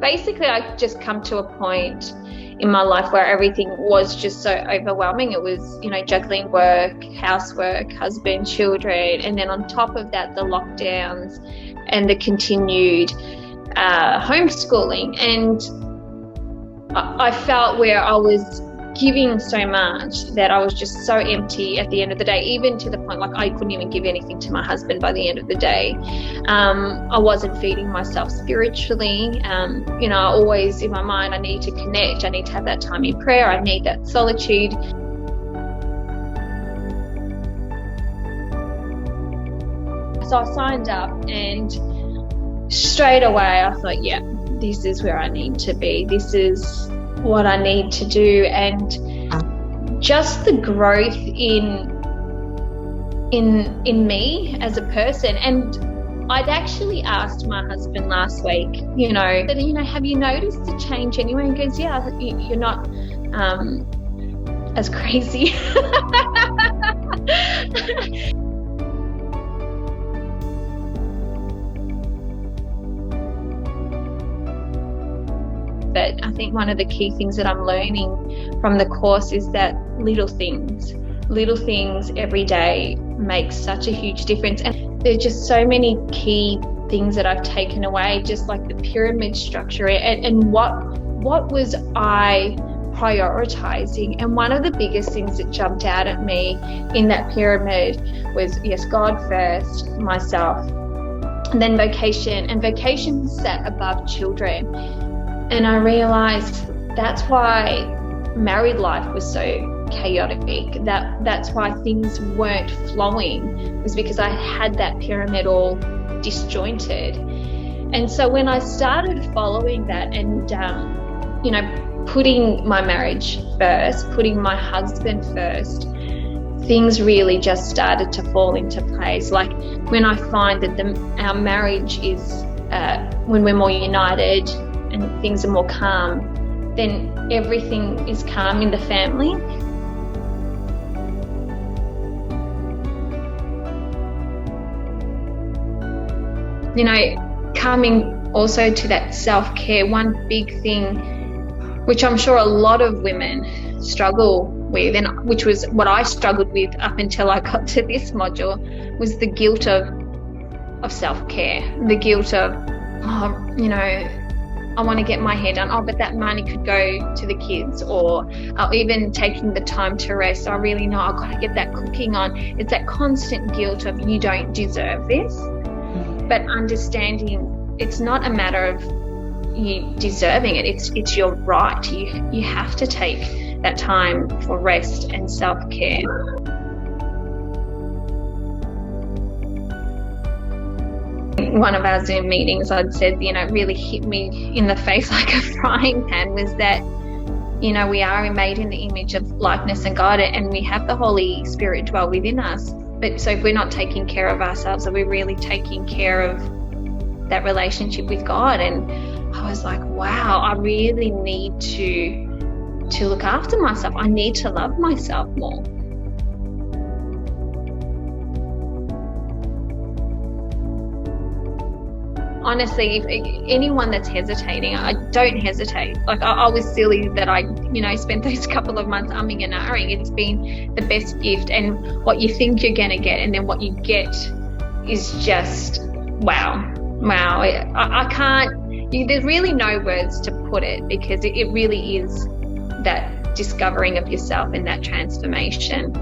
Basically, I just come to a point in my life where everything was just so overwhelming. It was, juggling work, housework, husband, children, and then on top of that, the lockdowns and the continued homeschooling. And I felt where I was giving so much that I was just so empty at the end of the day, even to the point like I couldn't even give anything to my husband by the end of the day. I wasn't feeding myself spiritually. Always in my mind, I need to connect, I need to have that time in prayer, I need that solitude. So I signed up, and straight away I thought, yeah, this is where I need to be. This is what I need to do. And just the growth in me as a person. And I'd actually asked my husband last week, that, have you noticed a change anywhere? And he goes, yeah, you're not as crazy. But I think one of the key things that I'm learning from the course is that little things every day make such a huge difference. And there's just so many key things that I've taken away, just like the pyramid structure and what was I prioritizing. And one of the biggest things that jumped out at me in that pyramid was, yes, God first, myself, and then vocation. And vocation sat above children. And I realised that's why married life was so chaotic. That's why things weren't flowing, was because I had that pyramid all disjointed. And so when I started following that and, putting my marriage first, putting my husband first, things really just started to fall into place. Like when I find that our marriage is, when we're more united, and things are more calm, then everything is calm in the family. Coming also to that self-care, one big thing, which I'm sure a lot of women struggle with, and which was what I struggled with up until I got to this module, was the guilt of self-care, the guilt of, I want to get my hair done. Oh, but that money could go to the kids, or even taking the time to rest. I really know I've got to get that cooking on. It's that constant guilt of you don't deserve this. But understanding it's not a matter of you deserving it. It's your right. You have to take that time for rest and self-care. One of our Zoom meetings, I'd said, really hit me in the face like a frying pan, was that, we are made in the image of likeness and God, and we have the Holy Spirit dwell within us. But so if we're not taking care of ourselves, are we really taking care of that relationship with God? And I was like, wow, I really need to look after myself. I need to love myself more. Honestly, if anyone that's hesitating, I don't hesitate. Like I was silly that I, spent those couple of months umming and ahhing. It's been the best gift, and what you think you're going to get, and then what you get is just wow. I can't. There's really no words to put it, because it really is that discovering of yourself and that transformation.